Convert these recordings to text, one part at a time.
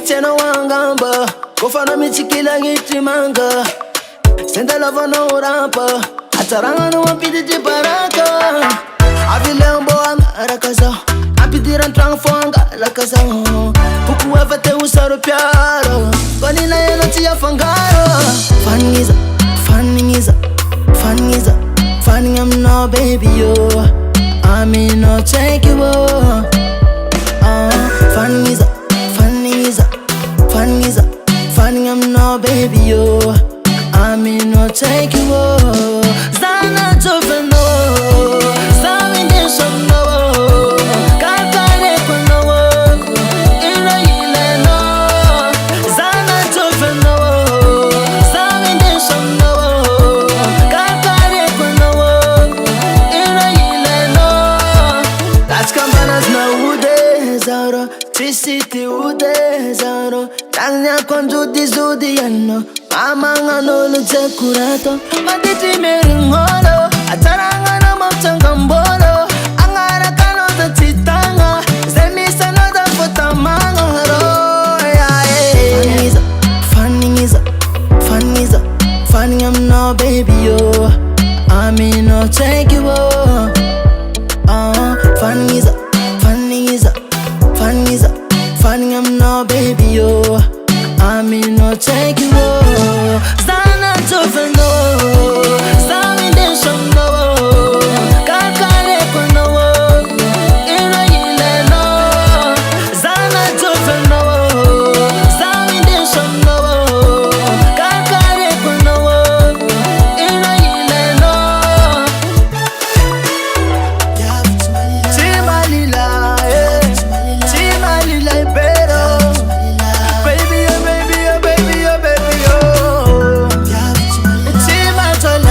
Tena wangamba kofana michikila ngitimanga senda lava no rampa ataranga no ampidi di baraka avilembo anga rakaza ampidira ntranfanga lakaza puku avate usaro piaro konina yana tia fangaro Fanigny I'm no baby yo I no take you Fanigny I'm no baby yo I no take you Zana joveno Sami desho no Kakare kono Ila ile no Zana joveno Sami desho no Kakare kono Ila ile no That's campanas na ude zaro Trisiti ude zaro Tanya konjudi zudi yano Amanga no luce curato Matiti meringolo Ataranga na mapchanga mbolo Angara kano da titanga Zemisa no da futamanga Fanigny I'm no baby yo I no take you Fanigny I'm no baby yo I no take you Zana joveno Sami desho no Kakare kono Ila ile no Zana joveno Sami desho no Kakare kono Ila ile no Timalila Timalila pero Baby oh baby oh baby oh baby oh Timalala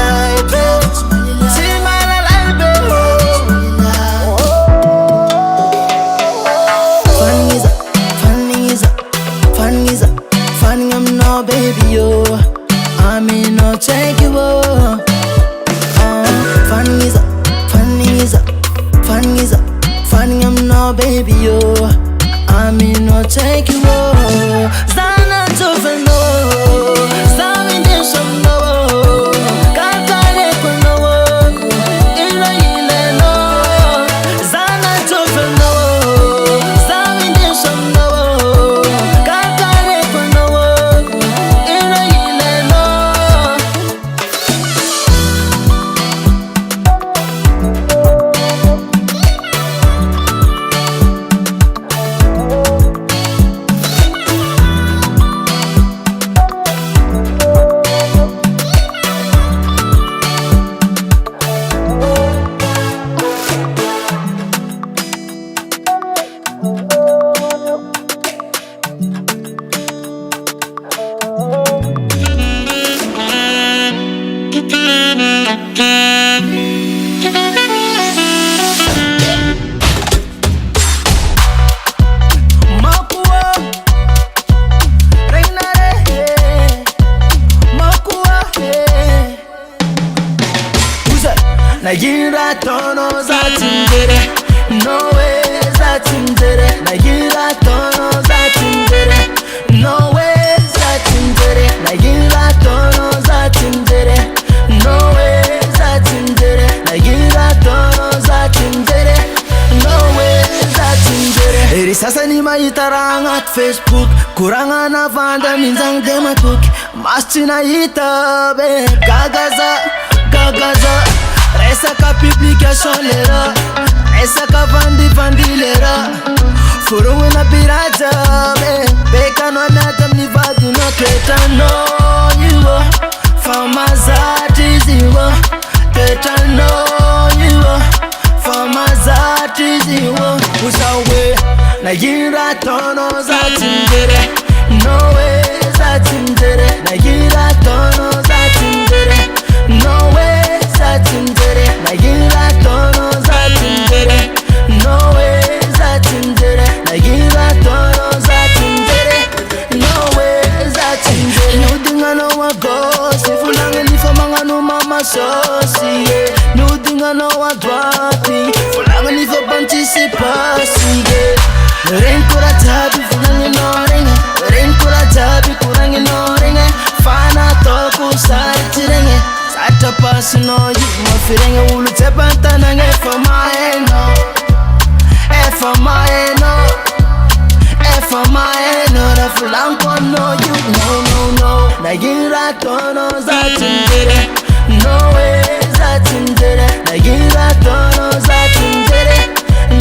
Fanigny I'm no baby yo I no take you Fanigny I'm no baby yo I no take you Zana joveno Sami desho no Kakare kono Ila ile no Zana joveno Sami desho no Kakare kono Ila ile no Nagira tono za tindere No way za tindere Nagira tono za tindere No way za tindere Nagira tono za tindere No way za tindere Nagira tono za tindere No way za tindere Eri sasa ni maitaranga at Facebook Kuranga na vanda minzang dematuk Masti na hita be Gagaza Resa ka publication lera Resa ka vandi lera Furungu na pirata Beka no natam ni vadi no Keta no yiwa Famazati ziwa Keta no yiwa Famazati ziwa Usawe Na yira tono za tindere No way za tindere Na yira tono za tindere No way za tindere Na yira tono za tindere No way za tindere Na yira tono za tindere No way za tindere Nudinga no wagosi Fulanga lifa manga no mama sosi Nudinga no wadwapi Fulanga lifa banti si pasi Renkura tabi fulanga no renga fana toku sartirenge sata pasino yuma firenge ulu tepantanang efa maeno da fulanko no you no nagira tono zatindere no way zatindere nagira tono zatindere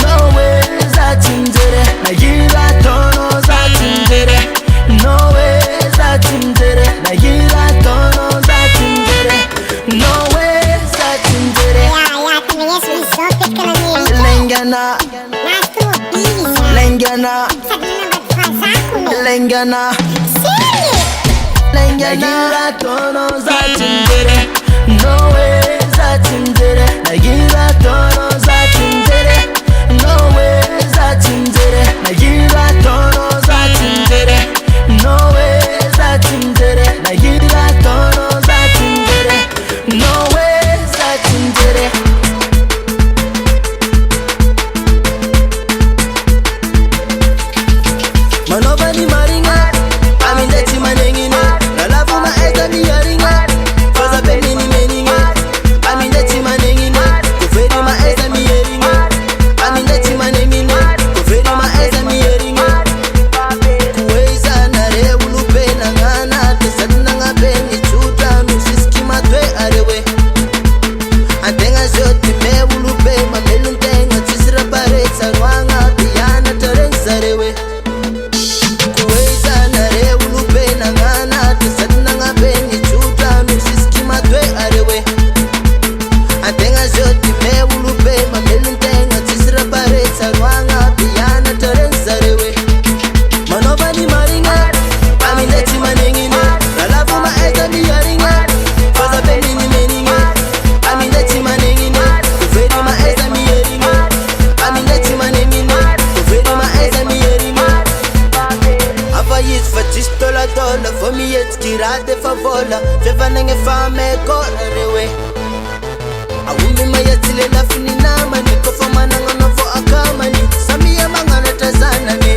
no way zatindere nagira tono zatindere no way zatindere nagira tono zatindere no way zatindere lengana lengana lengana nagira tono zatindere no way zatindere nagira tono zatindere no way zatindere nagira tono zatindere no way zatindere nagira tono zatindere no way zatindere manobani maringa amindeti manengine lalavu maeza miyaringa faza penini meninge amindeti manengine kuferi maeza miyeringa amindeti manengine kuferi maeza miyeringa kuweza nare ulupe na ngana tesana ngabeni chuta nusiski matwe arewe antenga zoti me ulupe mamelu ntenga tisira paretsa rwanga piyana tarensa rewe tirate favola fevanenge fame korewe awumi mayatile lafini nama niko famana ngonovo akamani samia mangana tazana ne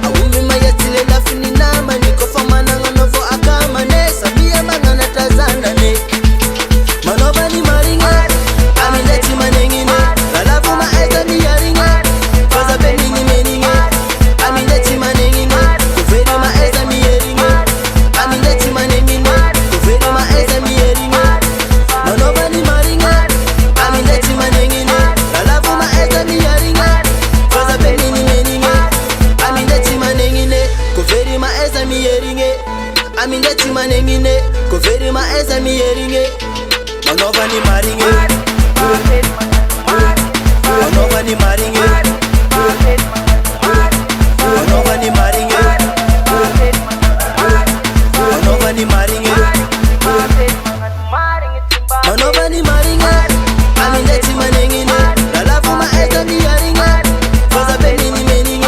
awumi mayatile lafini nama niko famana ngonovo akamane samia mangana tazana ne manoba ni maringa amindeti manengine lalavu maeza miyaringa faza benini meninge amindeti manengine kuferi maeza miyeringa amindeti manengine kuferi maeza miyeringa manoba ni maringa amindeti manengine lalavu maeza miyaringa faza benini meninge amindeti manengine kuferi maeza miyeringe amindeti manengine kuferi maeza miyeringe manoba ni maringe manoba ni maringe manoba ni maringe manoba ni maringe manoba ni maringe amindeti manengine lalavu maeza miyaringa faza benini meninge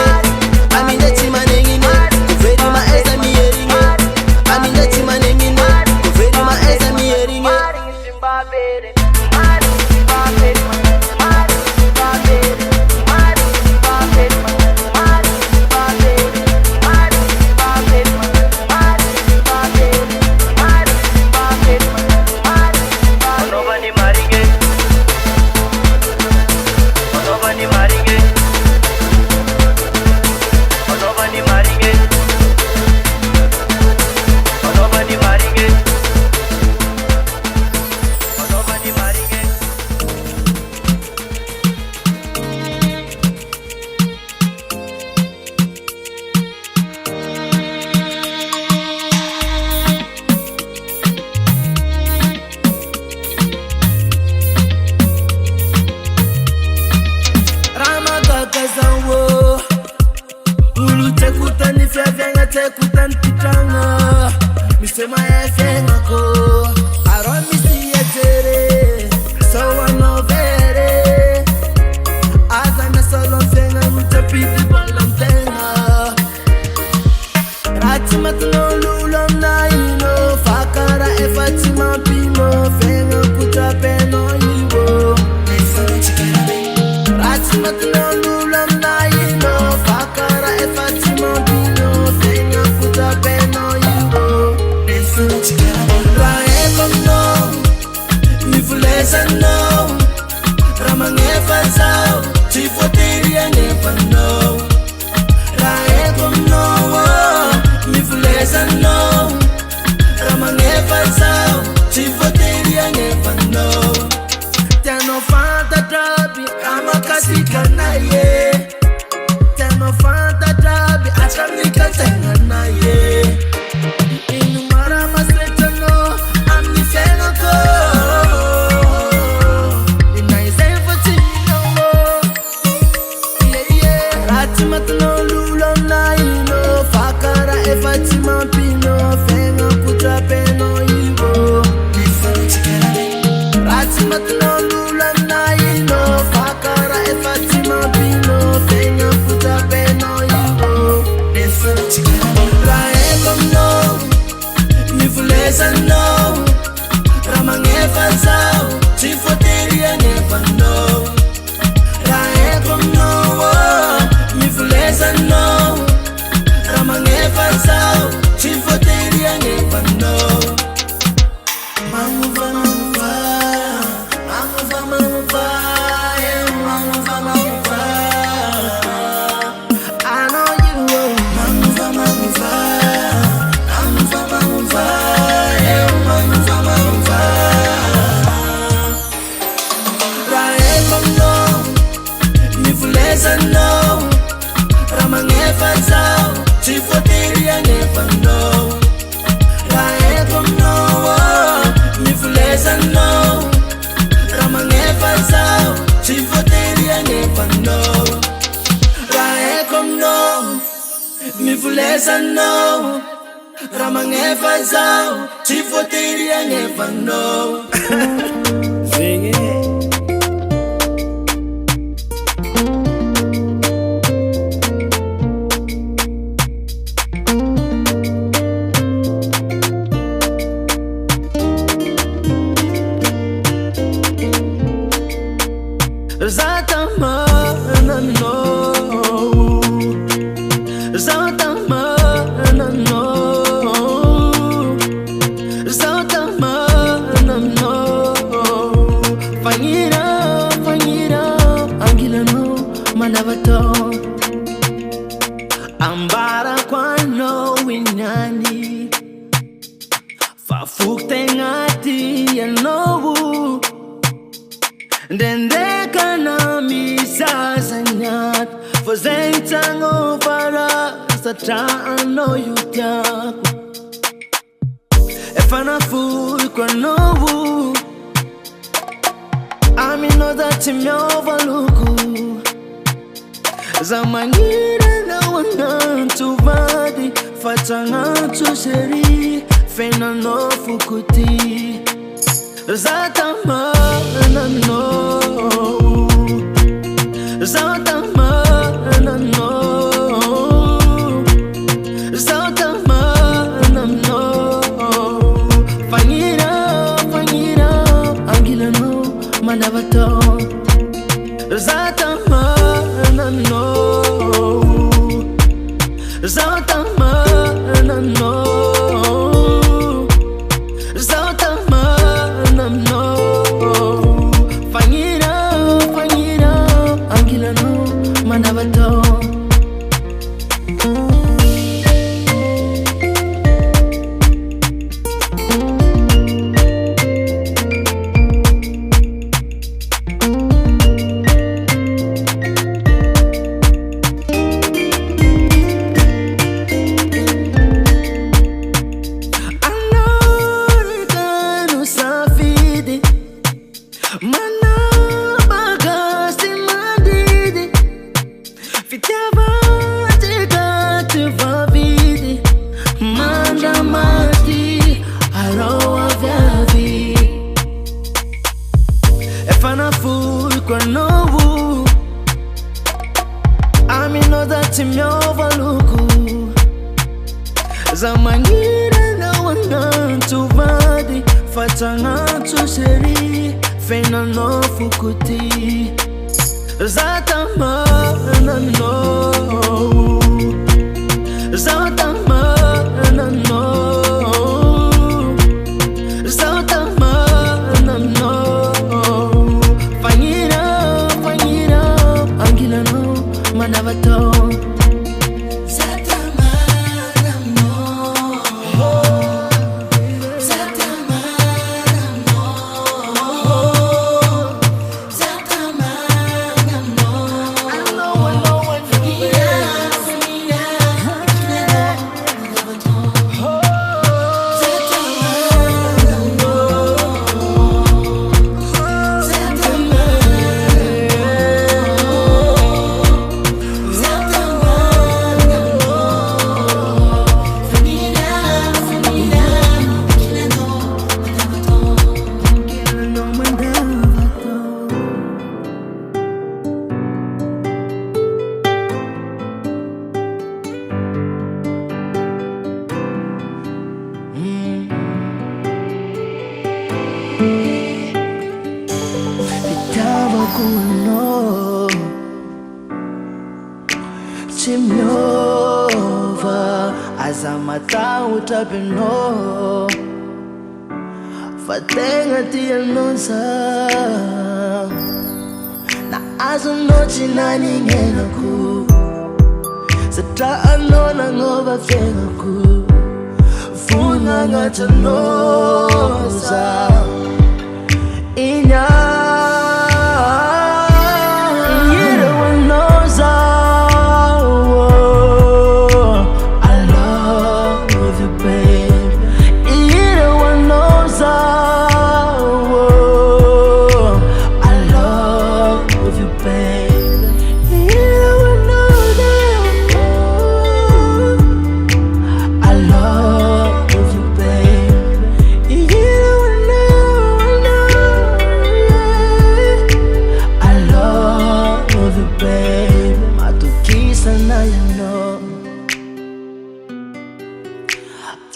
amindeti manengine kuferi maeza miyeringa amindeti manengine kuferi maeza miyeringe Misema ya fenga ko Aro Misia jery So ano vere Azana solo fenga Mutapiti balantenga Ratima tulolulom na ino Fakara e Fatima pino Fenga kutapeno iwo Ratima tulolulom na ino Fakara e Fatima pino Fenga kutapeno iwo fantatraby ramakasitanaye tena fantatraby atramikatenanaye ino maramasretano amin'ny fiainako inaizay fatsinao raha tsy matin'ololo aminaino fakara efa tsy mampino fiainako trapenao ivo raha tsy matin'ololo aminaino fakara efa tsy mampino fiainako trapenao ivo raha eko aminao nivolezanao raha magnefa zao tsy voatery agnefanao raha eko aminao nivolezanao raha magnefa zao tsy voatery agnefanao magnova magnova magnova magnova magnova magnova I know you magnova magnova magnova magnova magnova magnova raha eko aminao nivolezanao raha magnefa zao tsy voatery agnefanao raha eko aminao nivolezanao raha magnefa zao tsy voatery agnefanao raha eko aminao nivolezanao raha magnefa zao tsy voatery agnefanao zegny ambara kwano winyani fafukte ngati yanobu ndendeka na misazanyat fazengtango para satrano yutyako efana fui kwanobu aminoza timyovaluku zamanira na wanantuvadi fatangantu jery fena no fukuti zatamana no zatamana no zatamana no fangira fangira angila no manavato zatamana no zatamana no zatamana no fangira fangira angila no manavato zamanira na wanantuvadi fatangantu jery fena no fukuti zatamana no zatamana no zatamana no fangira fangira angila no manavato Zatamana kuno Chimnova Azamata utapino Fatenga tia nonsa Na azunochi nani ngenaku Sata anona ngova fengaku Funa ngata nosa Inya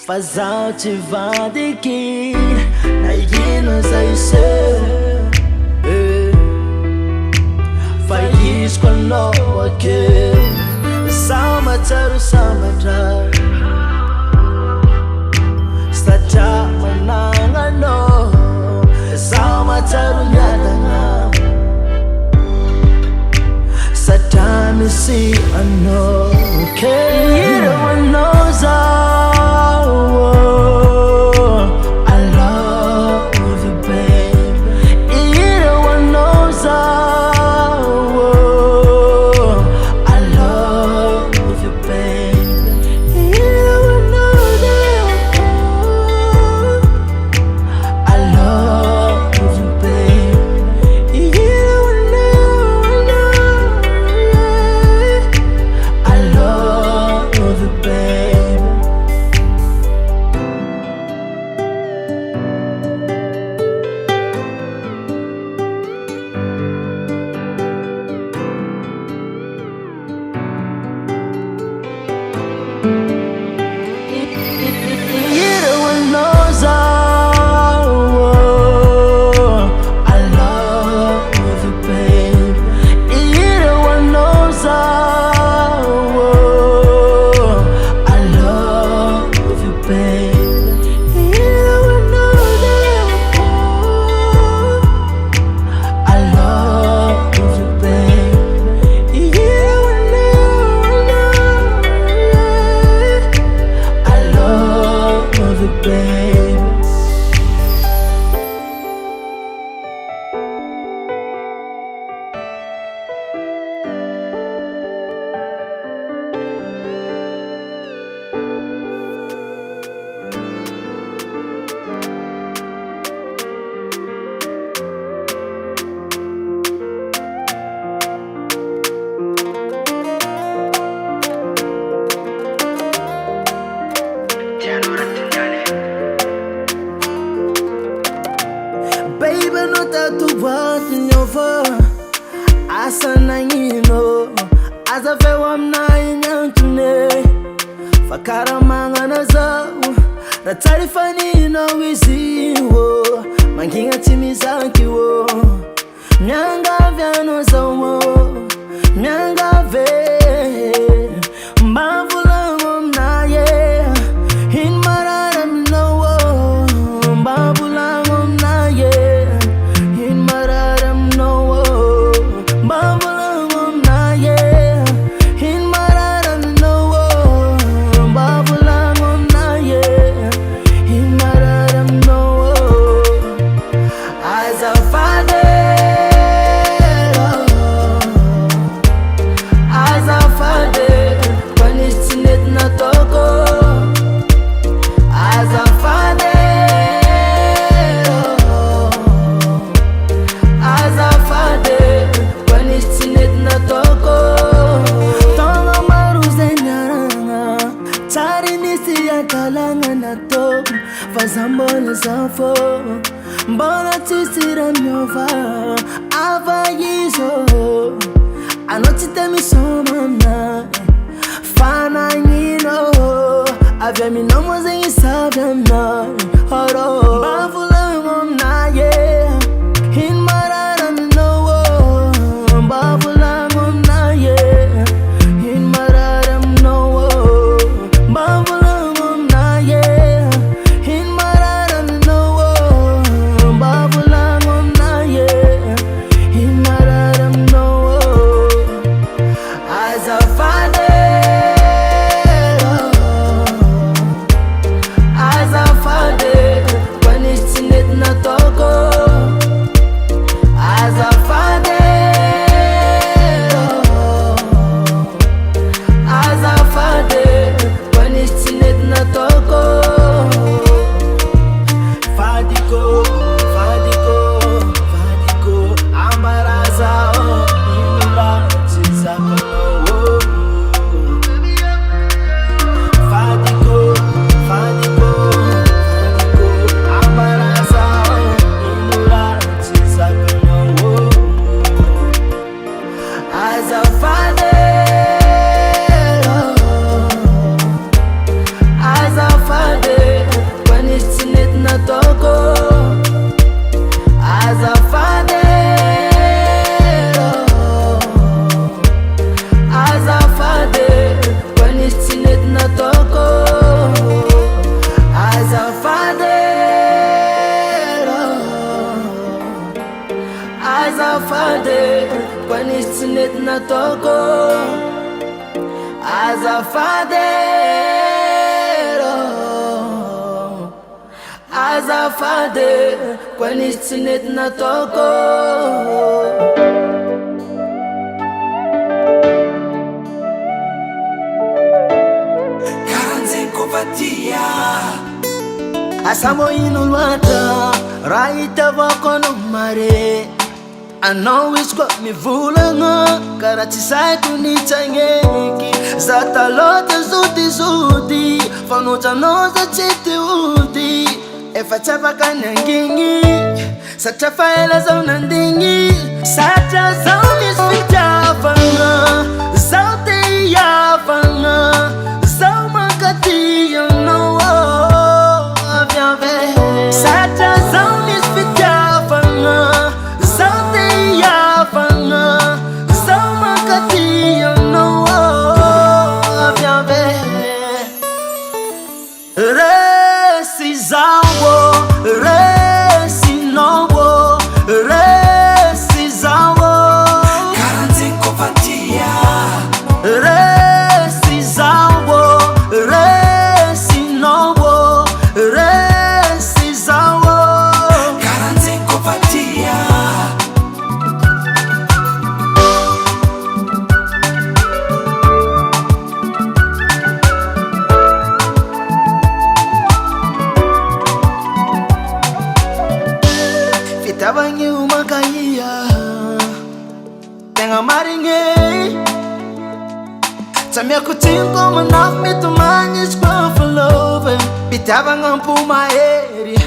Faz altivada aqui na igna saísse Faz com no aqui Sama taru sama tar Stacha mananga no Sama taru nyadana Satami si ano okay Everyone knows Bavula mom na yeah, in marara no. nisy tsy nety nataoko azafady azafady koa nisy tsy nety nataoko Asamo ino loatra raha hitavako anao mare Anao izy koa mivolagna karaha tsy saiko ny tsagneky za taloha zodizody fanotranao za tsy te ody efa tsy afaka ny angigny satria fa ela zao nandigny satria zao misy fitiavagna zao te hiavagna zao mankaty anao Satria zao misy fitiavagna zao te hiavagna zao mankaty anao avy ave Resy zao Resy nao Resy zao karanjeny kofatia Resy zao Resy nao Resy zao karanjeny kofatia fitavagny umakahia tegna Marigny Tsamiako tsinko manafy mitomagny izy koa falova Fitiavagna ampomahery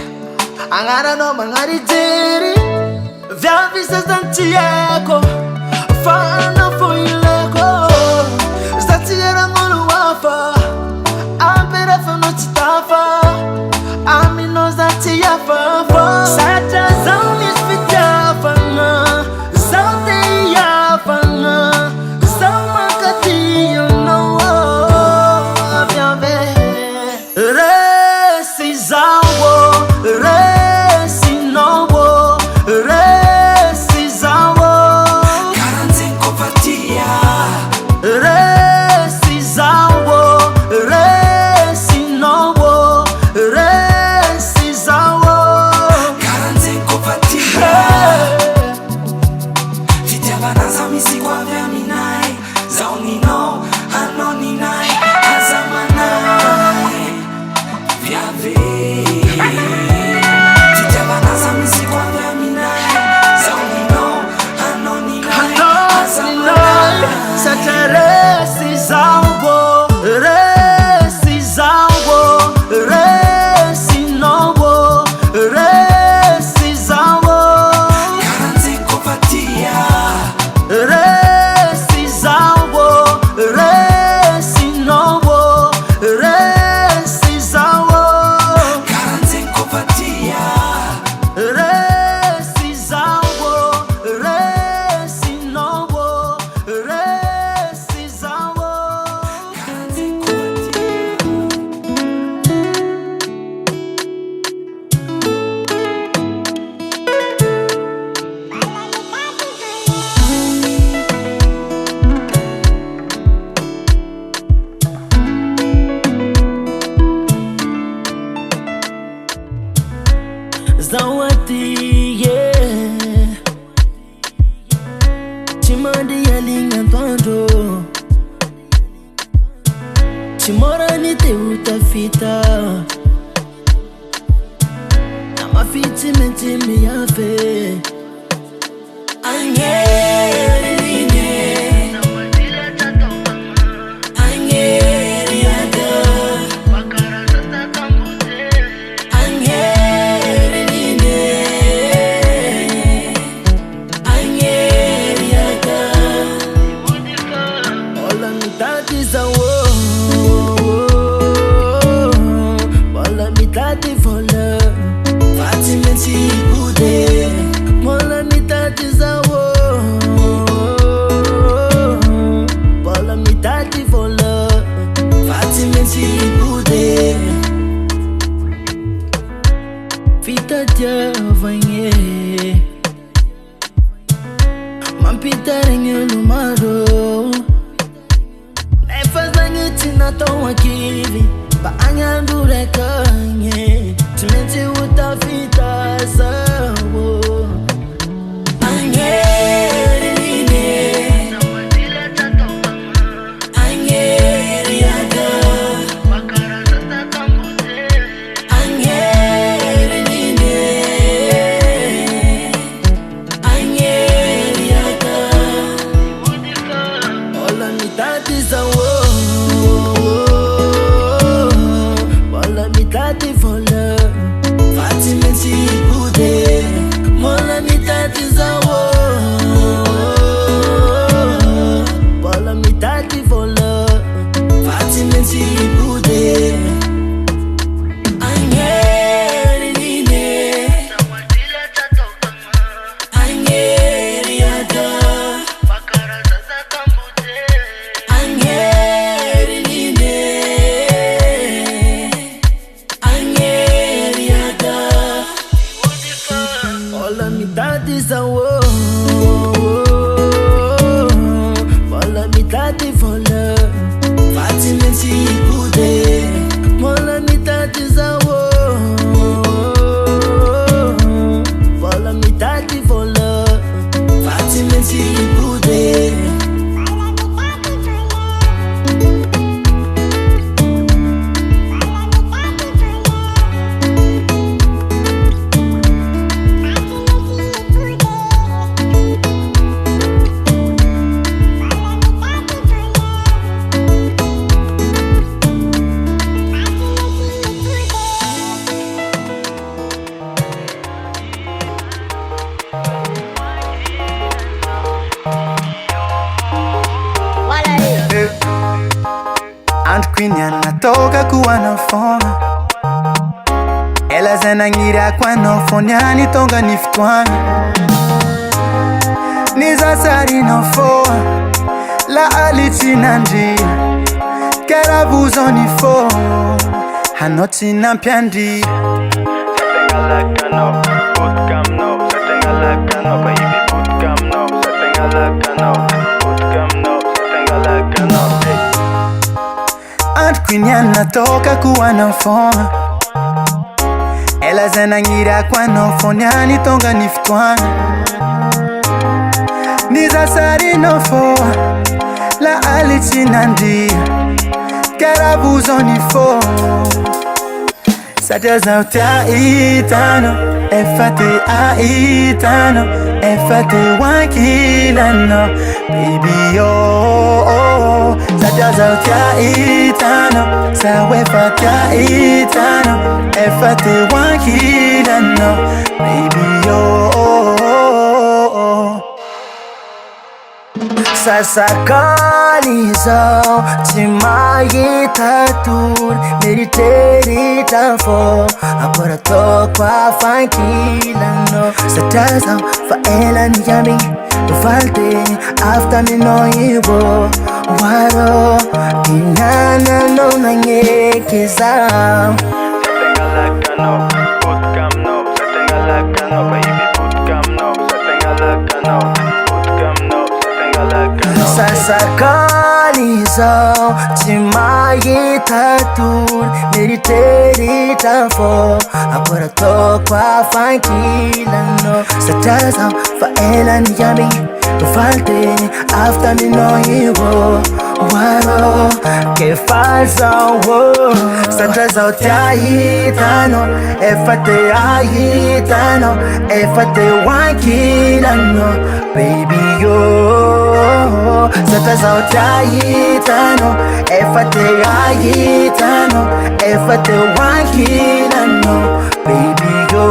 Agnaranao magnary jery Viavy zazany tsy haiko Fa anao fo ilako Za tsy eragn'olo hafa Amperefanao tsy tafa Aminao za tsy hafafa Satria zao misy fitiavagna Zao te hiavagna Zao mankaty anao avy ave Resy zao Resy nao Resy zao karanjeny kofatia Resy zao Resy nao Resy zao karanjeny kofatia fitiavana zao misy koa avy aminay zao ninao anao ninay azamanay viave fitiavana zao misy koa avy aminay zao ninao anao ninay azamanay satria Resy zao Resy zao Resy nao Resy zao karanjeny kofatia Resy zao Resy nao Resy zao karanjeny kofatia Resy zao Resy nao Resy zao karanjeny kofatia Zawadi, yeah. Chimandi yalinga ntwando Chimora nite utafita Na mafiti mentimi yafe Angeli nye Angeli yada Angeli nye Angeli yada Ola mitati za Ola mitati vola Fati menti ude Mola mitati za regny lomaro nefa zagny tsy natao ankivy mba agnandro raiky agny tsy maintsy ho tafita zao Foniani tonga ni fitwani Niza sari no foa La aliti nandi Kera buzo ni fo Hanoti na mpiandi Something I like I know Put cam no Something I like I know Baby put cam no Something I like I know Put cam no Something I like I know Aunt Queen yana toka kuwa na fona Ela zenangira kwano foniani tonga ni fitwani Niza sari no fo La aliti nandi Karabuzo ni fo Sajaza utia itano Efate aitano Efate wankilano Baby yo Sajaza utia itano Sawe fatia itano Efate wankilano Baby yo Sasa kalizao Timayita tur Meriteri tafo Agora tô kwa fankilano Satazao faela ni yami Ufalte after me no ibo Waro Kinana no nangekizao Something I like I know Put cam no Something I like I know Baby put cam no Something I like I know Put cam no Something I like I know Sasa kalizao Timayita tur Meriteri tafo Agora tô kwa fankilano Satazao faela ni yami Ufalte after me no ibo Waro que fazao Satazao tiaitano Efate aitano Efate wankilano Baby yo Satazao tiaitano Efate aitano Efate wankilano Baby yo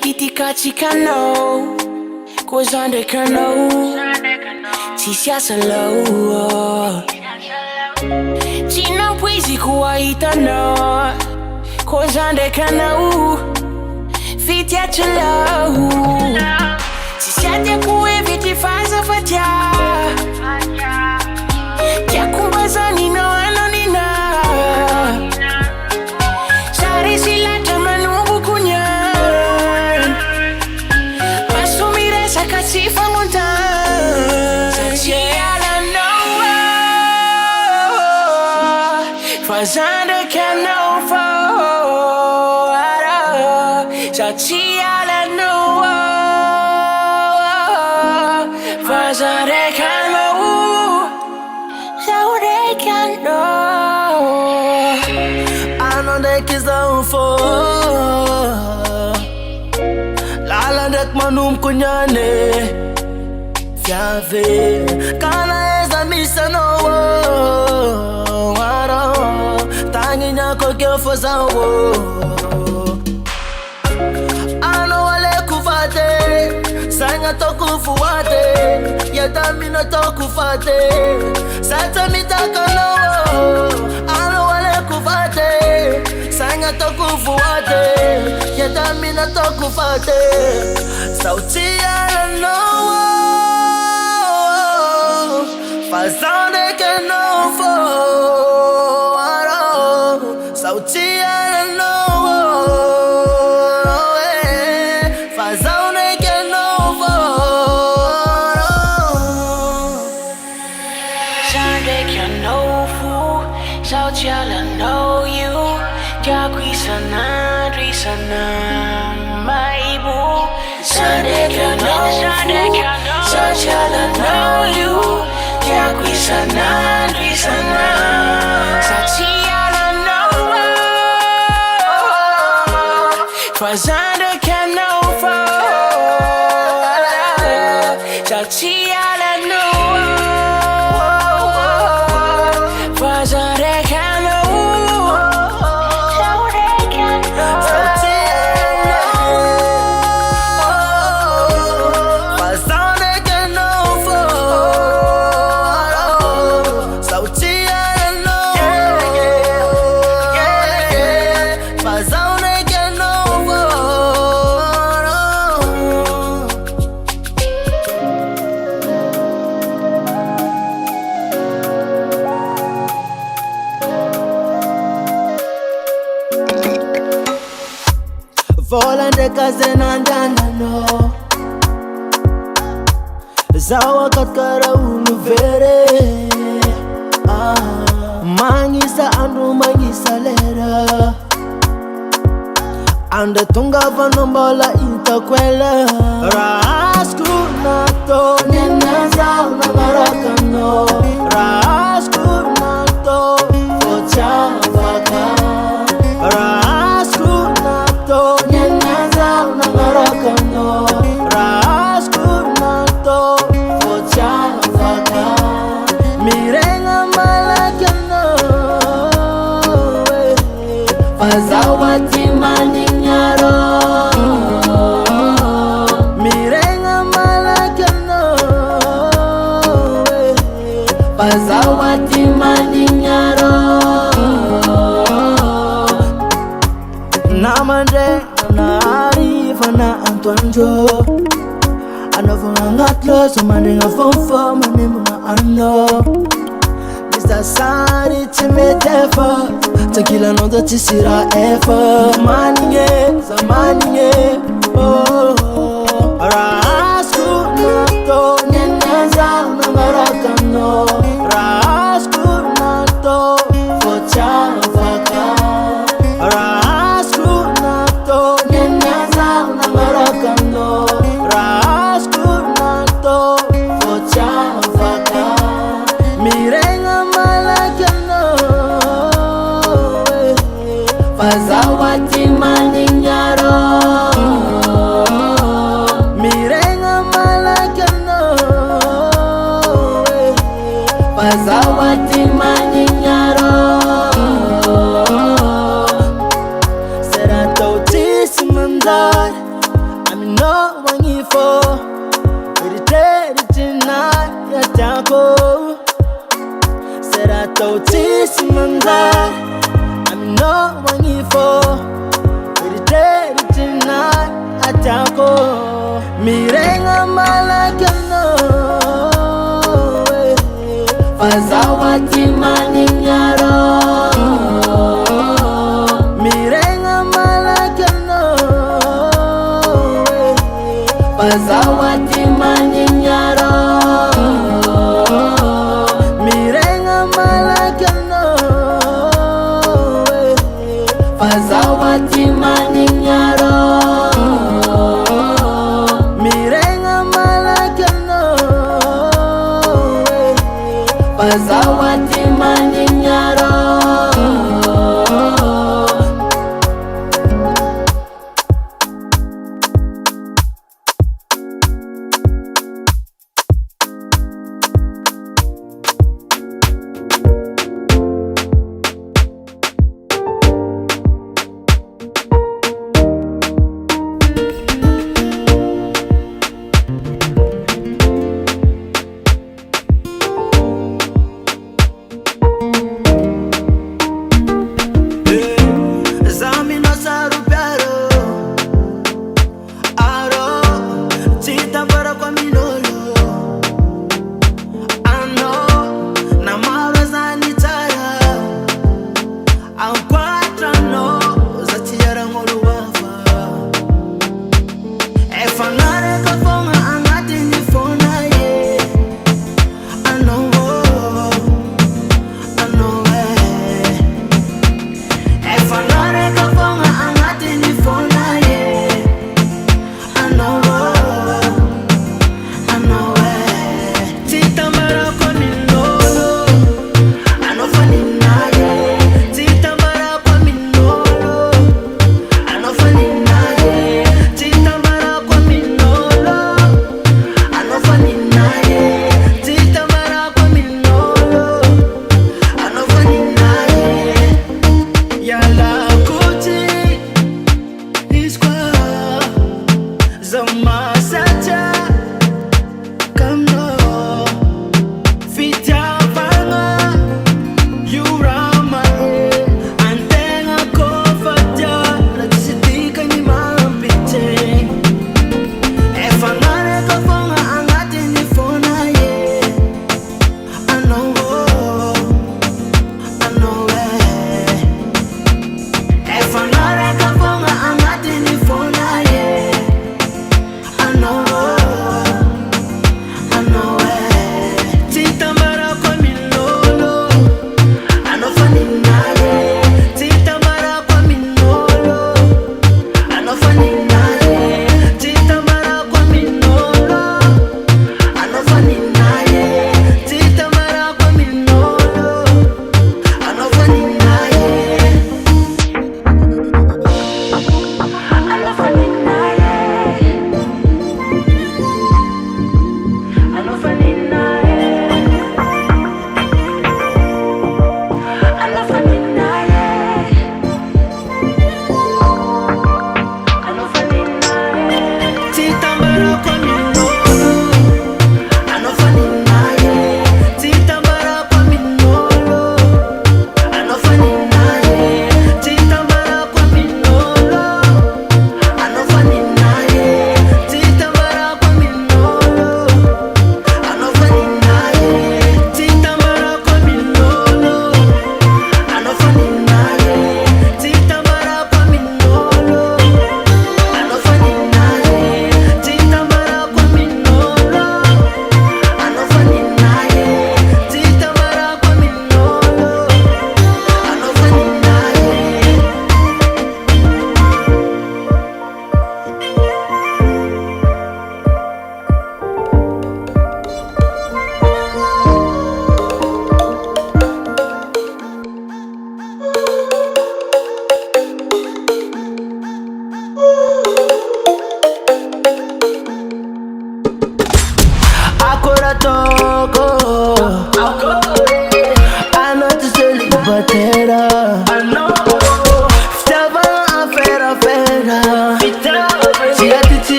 Kitty katika no Kozande kano Salow. Tina poesie ko Anao. Cause ndrèky Anao. Fitya tsalaho. Tsy tiako evity Azafady. Tiako mbazanina ananina. Sary silatra manomboko niany. Maso miresaka tsy famontany. Ndrèky Anao fara. Tsy Anao faza ndrèky Anao. Ndrèky Anao. Anao ndrèky zao fô. Lala ndrèky manomboko niany. Fiave kana eza misy anao. Tagniniako keo fô zao. Anao aleko vate. Saigna ataoko voate. Iadamina ataoko fate. Satsa mitaka anao. Anao aleko vate. Saigna ataoko voate. Iadamina ataoko fate. Sauti Anao. Fazao ndrèky Anao fô. Sauti Anao. Fazao ndrèky Anao fô. Ndrèky Anao fô. Sauti Anao io. Tiako isanandro isanamaibo. Ndrèky Anao fô. Sauti Anao io. Tiako isanandro isanamaibo. Sauti Anao. Faza ndrèky Anao fô. Sauti Anao. Faza ndrèky Anao. Sauti Anao. Fazao ndrèky Anao fô. Sauti Anao. Fazao ndrèky Anao fô. Vola ndrèky zenandanano. Zaho akatikara olo very. Magnisa andro magnisa lera. Andra tonga vanao mbola hitako ela. Raha azoko natao niana zaho nagnaraka anao. Raha azoko natao fô tsy afaka. Raha azoko natao niana zaho nagnaraka anao. Raha azoko natao fô tsy afaka. Miregna malaky anao. Azafady manignaro. Miregna malaky anao. Azafady manignaro. Namandregna nahariva na antoandro. Anaovagna agnaty loso mandregna fômfô manembana anao. Sasari tsy mety efa. Tranquillanao da tsisy raha efa. Manigny za manigny. Raha azoko natao niana zaho nagnaraka anao. Raha azoko natao fô tsy afaka. Raha azoko natao niana zaho nagnaraka anao. Raha azoko natao fô tsy afaka. Miregna malaky anao. Azafady manignaro. Miregna malaky anao. Azafady manignaro. Sera tao tsisy manjary. Aminao magnifô. Eritreritry nahy. tiako. Será tautíssima andar. I'm not one you for. Ready tonight, tiako. Miregna malakano. Azafady manignaro. Miregna malakano. Azafady manignaro. Miregna malakano. Azafady manignaro. Miregna malakano. Azafady manignaro.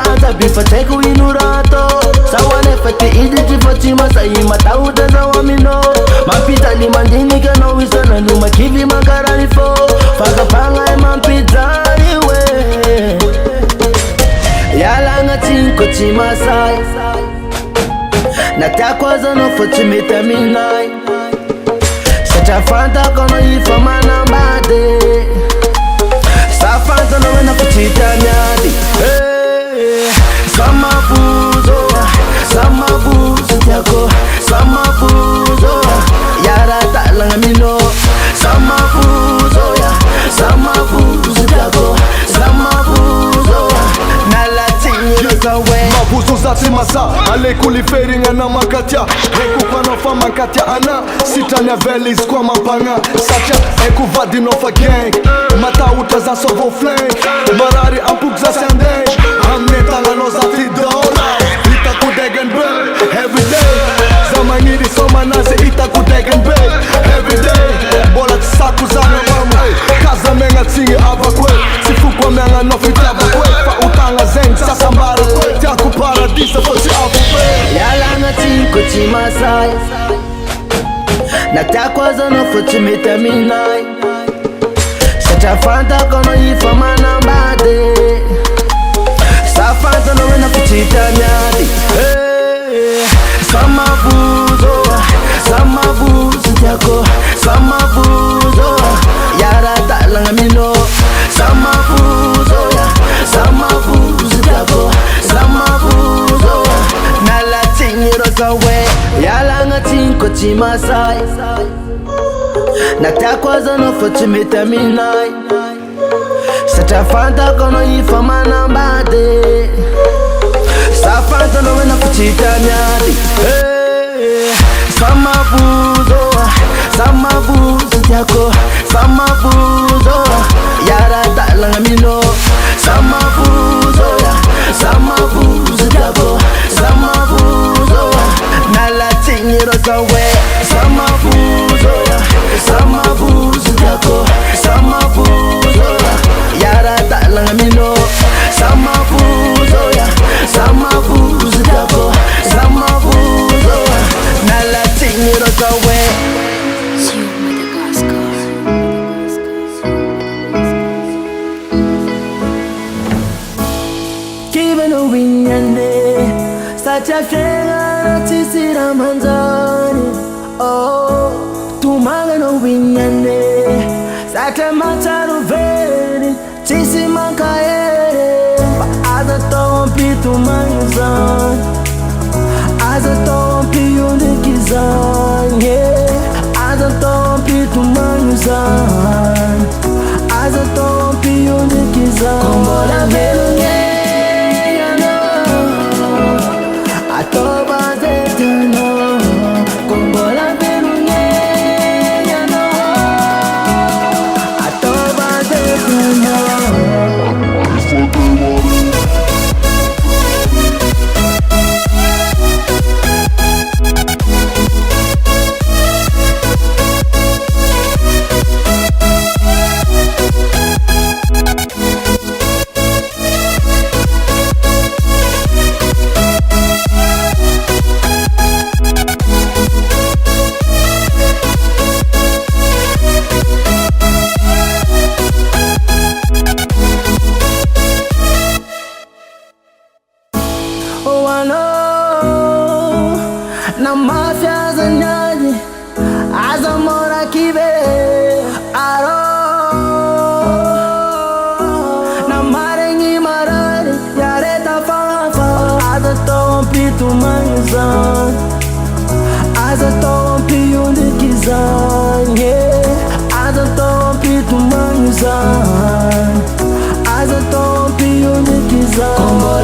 Raza bifa teko inurato Sawane fete iditi fatima Saima tauta za wamino Mampita limandini kano wisana Numa kivi makarani fo Faka panga e mampitani we Yala nga tinko chimasai Natakwaza no fochimita minai Sacha fanta kono ifa manambade Safanta no wena fochita nyadi Samavuzo Tiako Samavuzo Yara talanga mino Samavuzo Tiako Samavuzo Mavozo zaty masa Aleko li feringa na makatia Eko panofa makatia ana Sitanya velis kwa mapanga Satya eko vadi nofa gang Matauta za sovo flank Marari ampuk za sandeng Amnetanga no zaty dona Ita kudegen bel Everyday Zamangiri soma nazi ita kudegen bel Everyday Bola tsaku zana mamu Kaza menga tingi abakwe Sifukwa menga nofita bakwe Fa utanga zeng sasambara kwe Tiako paradisa foti abukwe Yala nga tinko chimasai Natakwaza no foti mitaminai Sacha fanta kono ifa manambade Safanta no wena kuchita nyadi Samavuzo Tiako Samavuzo Yara talanga mino Samavuzo Tiako Samavuzo Nala tingiro sawe Yala nga tinko chimasai Natakwaza no fochimita minai Sacha fanta kono ifa manambade Safanta no wena kuchita nyadi Samavuzo Tiako Samavuzo Yara talanga mino Samavuzo Tiako Samavuzo Nala tingiro sawe Samavuzo Tiako Samavuzo Yara talanga mino Samavuzo Tiako Samavuzo Nala tingiro sawe Sacha fera tisira manzani Oh, tumaga no winyane Sacha mataru veri Tisi makaere Aza tompi tumangzani Aza tompi yundikizani Aza tompi tumangzani Aza tompi yundikizani Kombola velunye Atoba zetano Kombola velunye Atoba zetano Na mafia zanyaji Azamora kibe Aro Na Marigny marari Yareta fafa Aza tompi tumangzan Aza tompi yundikizan Aza tompi tumangzan Aza tompi yundikizan